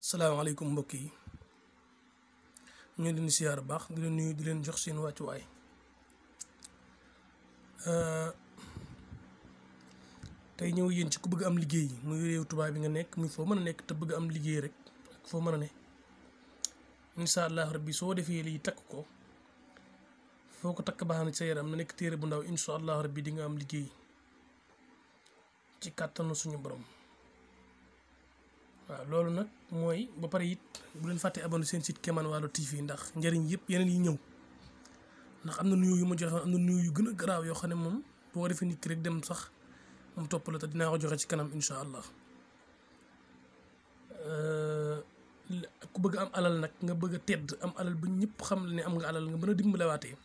salaamaaleykum mbokk yi ñu leen di siyaar baax di leen nuyu di leen jox seen wàccuwaay tey ñëw yéen ci ku bëgg am liggéey muy réew tubaab bi nga nekk muy foo mën a nekk te bëgg am liggéey rek ak foo mën a ne incha allah rabbi soo defee lii takk ko foo ko takk baax na ci sa yaram na nekk téere bu ndaw incha allah rabbi di nga am liggéey ci kàttanu suñu borom. waaw loolu nag mooy ba pare it bu leen fàtte abonné seen site Kémane Walo TV ndax njëriñ yëpp yeneen yi ñëw ndax am na nuyu yu ma joxe am na nuyu yu gën a garaaw yoo xam ne moom boo ko defee nit ki rek dem sax moom topp la te dinaa ko joxe ci kanam incha allah. ku bëgg am alal nag nga bëgg a tedd am alal ba ñëpp xam la ne am nga alal nga mën a dimbalewaatee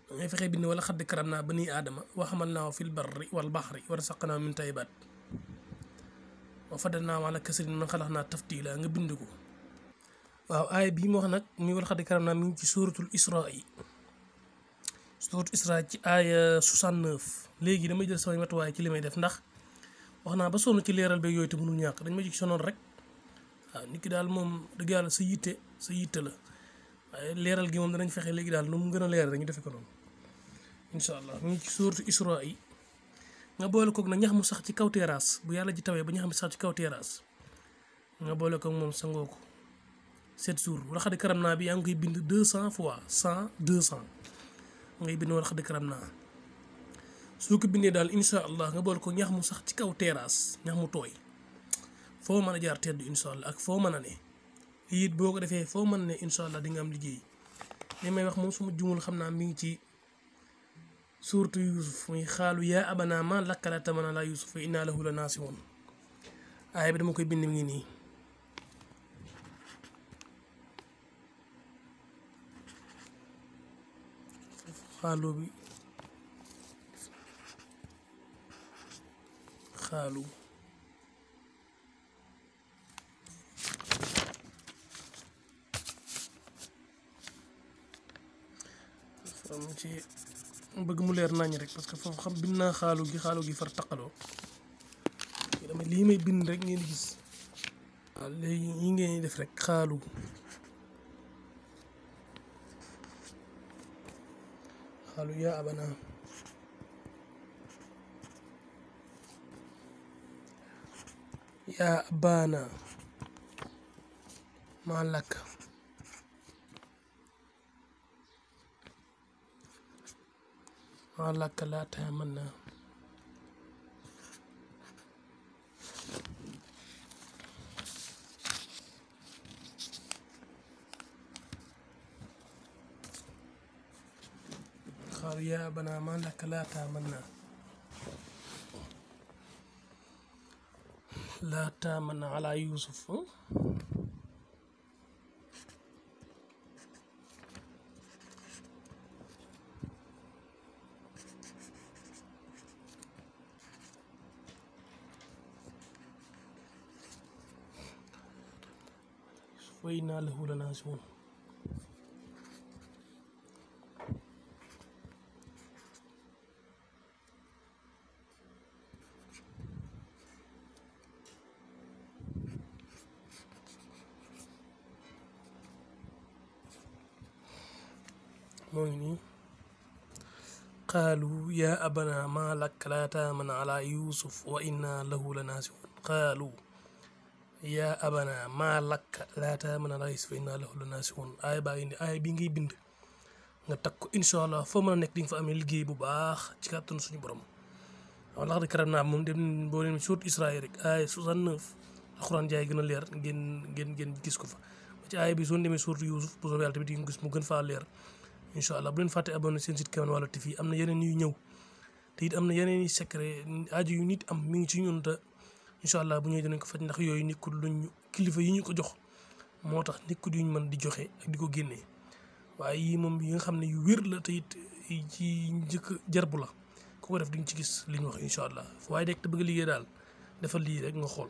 dangay fexe bind wala xadd karam naa bani aadama wa hamalnaahu fil barri wal bahri wa razaqnaahu min tayyibaat wa faddalnaahu alaa kasiirin mimman xalaqnaa tafdiilaa nga bind ko. waaw aaya bii mu wax nag muy wala xadd karam naa mi ngi ci suuratul Israa yi suuratul Israa ci aaya 69 léegi damay jël samay matuwaay ci li may def ndax wax naa ba sonn ci leeral beeg yooyu te mënul ñàkk dañ ma ci sonoon rek waaw nit ki daal moom dëgg yàlla sa yitte la waaye leeral gi moom danañ fexe léegi daal nu mu gën a leeral rek ñu defe ko noonu incha allah mu ngi ci suuratul Israa yi nga boole koog nag ñax mu sax ci kaw terrasse bu yàlla ji tawee ba ñax mi sax ci kaw terrasse nga boole koog moom sangoo ko 7 jours wala xadd karam naa bi yaa ngi koy bind 200 fois 100 200 ngay bind wala xadd karam naa soo ko bindee daal incha allah nga boole ko ñax mu sax ci kaw terrasse ñax mu tooy foo mën a jaar tedd incha allah ak foo mën a ne it boo ko defee foo mën a ne incha allah di nga am liggéey li may wax moom suma jumul xam naa mi ngi ci suuratu Yuusuf muy xaalu yaa abanaa maa laka laa ta'manaa alaa Yuusufa innaa lahu la naasihuun aaya bi dama koy bind mi ngi nii xaalu bi xaalu am ci bëgg mu leer nañ rek parce que foofu xam bind naa xaalu gi far taqaloo dama lii may bind rek ngeen gis waaw léegi yi ngeen def rek xaalu yaa abana yaa abana maa laka laa ta'manaa xaalu yaa abanaa maa laka laa ta'manaa alaa Yuusuf wa innaa lahu la naasihuun moo ngi nii qaalu yaa abanaa maa laka laa ta'manaa alaa Yuusuf wa innaa lahu la naasihuun qaalu yaa abanaa maa laka laa ta'manaa alaa Yuusuf wa innaa lahu la naasihuun aaya baa ngi nii aaya bi ngay bind nga takk ko incha allah foo mën a nekk di nga fa amee liggéey bu baax ci kàttanu suñu borom wala xadd karam naa moom dem boo leen suuratul Israa rek aaya 69 alxuraan jaay gën a leer ngeen gis ko fa ci aaya bi soo demee suuratu Yuusuf bu soobee yàlla tamit di nga gis mu gën faa leer incha allah bu leen fàtte abonné seen site Kémane Walo TV am na yeneen yu ñëw te it am na yeneen i secret aju yu nit am mi ngi ci ñun te incha allah bu ñëwee dinañ ko faj ndax yooyu nekkul luñ kilifa yi ñu ko jox moo tax nekkul yuñ mën di joxe ak di ko génnee waaye yii moom yi nga xam ne yu wér la te it ci njëkk jarbu la ku ko def di nga ci gis li ñu wax incha allah waaye rek te bëgg a liggéey daal defal lii rek nga xool.